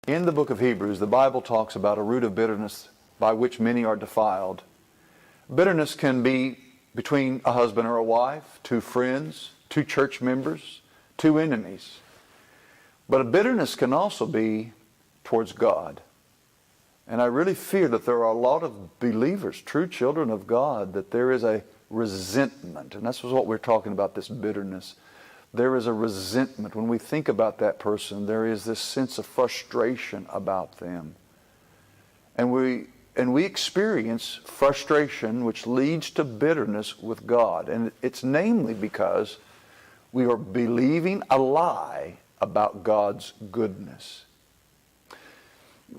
In the book of Hebrews, the Bible talks about a root of bitterness by which many are defiled. Bitterness can be between a husband or a wife, two friends, two church members, two enemies. But a bitterness can also be towards God. And I really fear that there are a lot of believers, true children of God, that there is a resentment. And that's what we're talking about, this bitterness. There is a resentment. When we think about that person, there is this sense of frustration about them. And we experience frustration which leads to bitterness with God. And it's namely because we are believing a lie about God's goodness.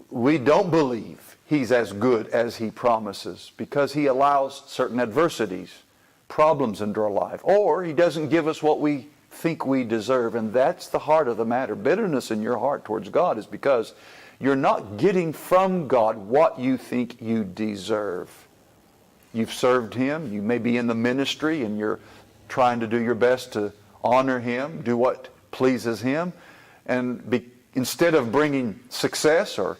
We don't believe He's as good as He promises because He allows certain adversities, problems into our life. Or He doesn't give us what we think we deserve. And that's the heart of the matter. Bitterness in your heart towards God is because you're not getting from God what you think you deserve. You've served Him. You may be in the ministry and you're trying to do your best to honor Him, do what pleases Him. And instead of bringing success or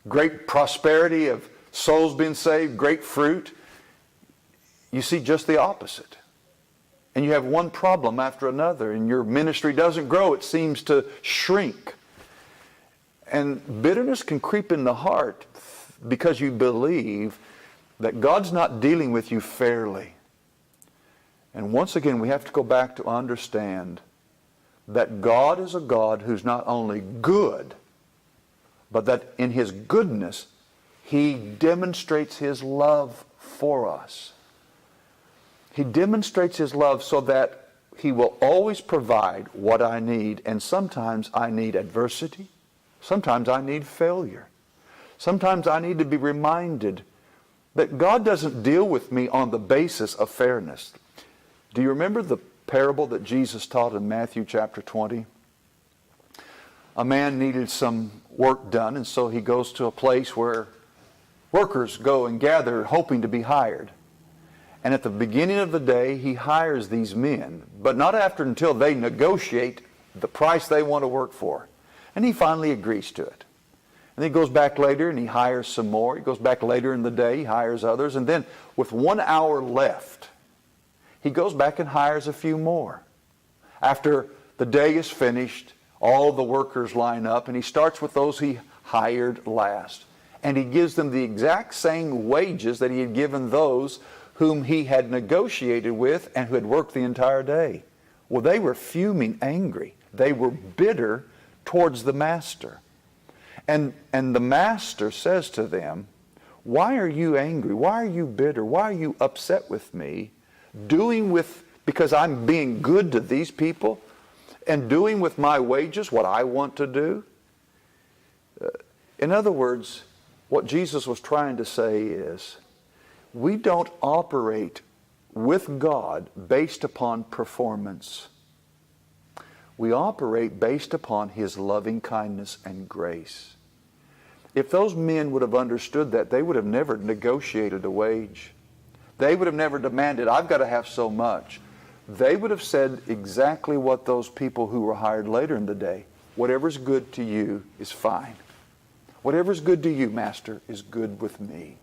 great prosperity of souls being saved, great fruit, you see just the opposite. And you have one problem after another, and your ministry doesn't grow. It seems to shrink. And bitterness can creep in the heart because you believe that God's not dealing with you fairly. And once again, we have to go back to understand that God is a God who's not only good, but that in His goodness, He demonstrates His love for us. He demonstrates His love so that He will always provide what I need. And sometimes I need adversity. Sometimes I need failure. Sometimes I need to be reminded that God doesn't deal with me on the basis of fairness. Do you remember the parable that Jesus taught in Matthew chapter 20? A man needed some work done, and so he goes to a place where workers go and gather hoping to be hired. And at the beginning of the day, he hires these men, but not until they negotiate the price they want to work for. And he finally agrees to it. And then he goes back later and he hires some more. He goes back later in the day, he hires others. And then with 1 hour left, he goes back and hires a few more. After the day is finished, all the workers line up, and he starts with those he hired last. And he gives them the exact same wages that he had given those whom he had negotiated with and who had worked the entire day. Well, they were fuming angry. They were bitter towards the master. And the master says to them, "Why are you angry? Why are you bitter? Why are you upset with me? Because I'm being good to these people and doing with my wages what I want to do?" In other words, what Jesus was trying to say is, we don't operate with God based upon performance. We operate based upon His loving kindness and grace. If those men would have understood that, they would have never negotiated a wage. They would have never demanded, "I've got to have so much." They would have said exactly what those people who were hired later in the day, "Whatever's good to you is fine. Whatever's good to you, Master, is good with me.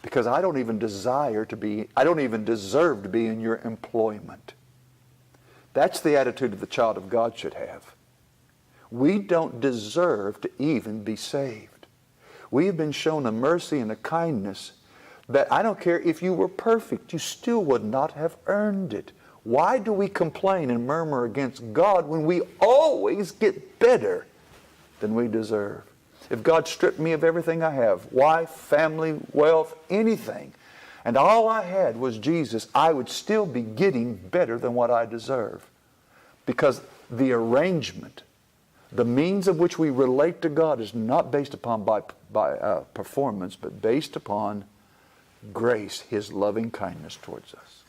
Because I don't even deserve to be in your employment." That's the attitude that the child of God should have. We don't deserve to even be saved. We have been shown a mercy and a kindness that I don't care if you were perfect, you still would not have earned it. Why do we complain and murmur against God when we always get better than we deserve? If God stripped me of everything I have, wife, family, wealth, anything, and all I had was Jesus, I would still be getting better than what I deserve. Because the arrangement, the means of which we relate to God is not based upon by performance, but based upon grace, His loving kindness towards us.